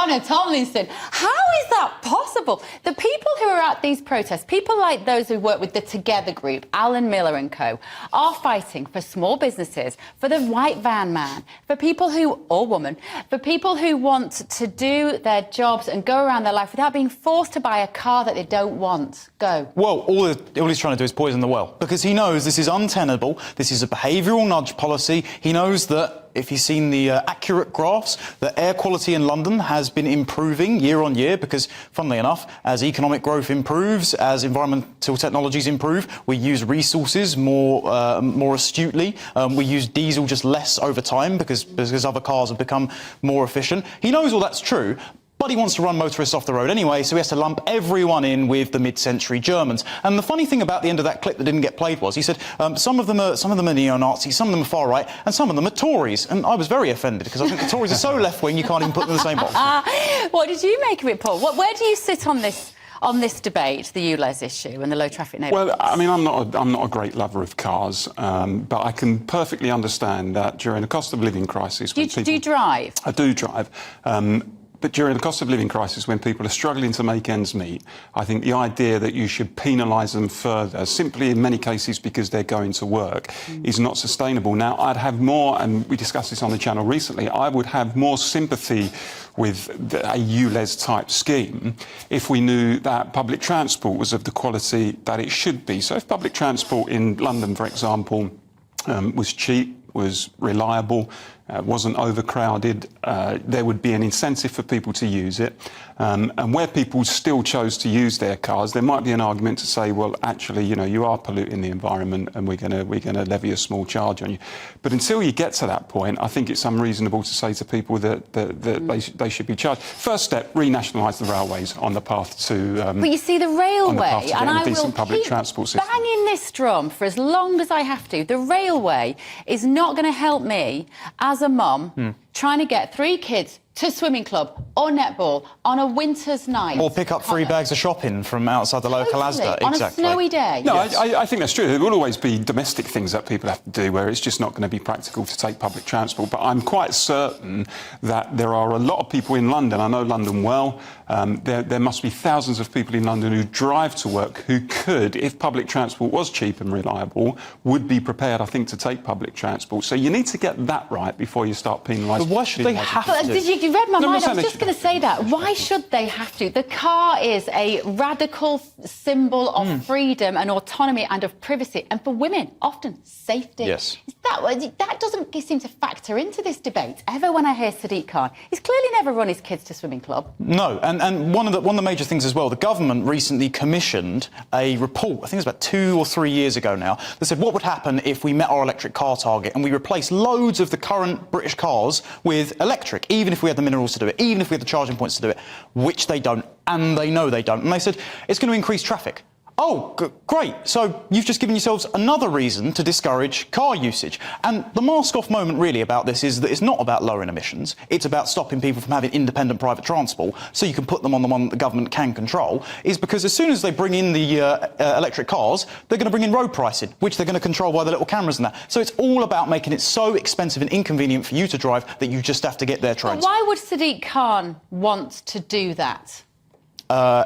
Connor Tomlinson. How is that possible? The people who are at these protests, people like those who work with the Together group, Alan Miller and co, are fighting for small businesses, for the white van man, for people who, or woman, for people who want to do their jobs and go around their life without being forced to buy a car that they don't want. Go. Well, all he's trying to do is poison the well, because he knows this is untenable, this is a behavioural nudge policy. He knows that, if you've seen the accurate graphs, that air quality in London has been improving year on year because, funnily enough, as economic growth improves, as environmental technologies improve, we use resources more astutely. We use diesel just less over time because other cars have become more efficient. He knows all that's true, but he wants to run motorists off the road anyway, so he has to lump everyone in with the mid-century Germans. And the funny thing about the end of that clip that didn't get played was he said some of them are neo-Nazis, some of them are far-right, and some of them are Tories. And I was very offended because I think the Tories are so left-wing you can't even put them in the same box. What did you make of it, Paul? Where do you sit on this debate, the ULEZ issue and the low traffic neighbourhoods? Well, I mean, I'm not a great lover of cars, but I can perfectly understand that during a cost of living crisis... Do you drive? I do drive. But during the cost of living crisis, when people are struggling to make ends meet, I think the idea that you should penalise them further, simply in many cases because they're going to work, is not sustainable. Now, I'd have more, and we discussed this on the channel recently, I would have more sympathy with a ULEZ-type scheme if we knew that public transport was of the quality that it should be. So if public transport in London, for example, was cheap, was reliable, wasn't overcrowded, there would be an incentive for people to use it. And where people still chose to use their cars, there might be an argument to say, well, actually, you know, you are polluting the environment and we're going to levy a small charge on you. But until you get to that point, I think it's unreasonable to say to people that they should be charged. First step, renationalise the railways on the path to... but you see, the railway, and I will keep transport system. banging this drum for as long as I have to, the railway is not going to help me as a mum trying to get 3 kids to swimming club or netball on a winter's night. Or pick up 3 bags of shopping from outside the local Asda. On a snowy day. No, yes. I think that's true. There will always be domestic things that people have to do where it's just not going to be practical to take public transport. But I'm quite certain that there are a lot of people in London, I know London well, there must be thousands of people in London who drive to work who could, if public transport was cheap and reliable, would be prepared, I think, to take public transport. So you need to get that right before you start penalising. But why should they have to? You read my mind. I was just going to say that. Why should they have to? The car is a radical symbol of freedom and autonomy and of privacy, and for women, often safety. Yes. That doesn't seem to factor into this debate ever when I hear Sadiq Khan. He's clearly never run his kids to swimming club. No, and one of the major things as well, the government recently commissioned a report, I think it was about 2 or 3 years ago now, that said what would happen if we met our electric car target and we replaced loads of the current British cars with electric, even if we had the minerals to do it, even if we had the charging points to do it, which they don't, and they know they don't. And they said, it's going to increase traffic. Oh, great. So you've just given yourselves another reason to discourage car usage. And the mask-off moment really about this is that it's not about lowering emissions. It's about stopping people from having independent private transport so you can put them on the one that the government can control, is because as soon as they bring in the electric cars, they're going to bring in road pricing, which they're going to control by the little cameras and that. So it's all about making it so expensive and inconvenient for you to drive that you just have to get their trains. But why would Sadiq Khan want to do that?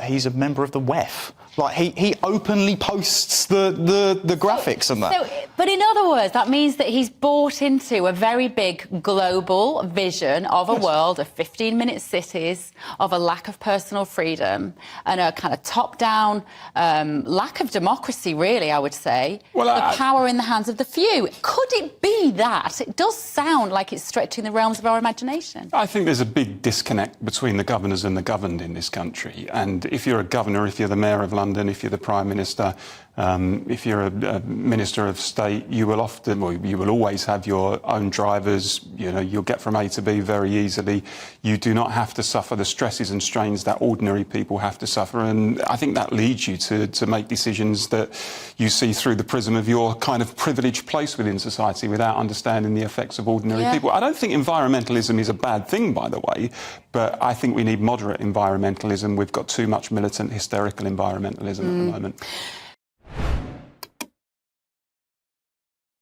He's a member of the WEF. Like, he openly posts the graphics and that. But in other words, that means that he's bought into a very big global vision of a world of 15-minute cities, of a lack of personal freedom, and a kind of top-down lack of democracy, really, I would say. Well, the power in the hands of the few. Could it be that? It does sound like it's stretching the realms of our imagination. I think there's a big disconnect between the governors and the governed in this country. And if you're a governor, if you're the mayor of London, if you're the Prime Minister, if you're a Minister of State, you will often, well, you will always have your own drivers. You know, you'll get from A to B very easily. You do not have to suffer the stresses and strains that ordinary people have to suffer. And I think that leads you to make decisions that you see through the prism of your kind of privileged place within society without understanding the effects of ordinary people. I don't think environmentalism is a bad thing, by the way, but I think we need moderate environmentalism. We've got too much militant, hysterical environmentalism at the moment.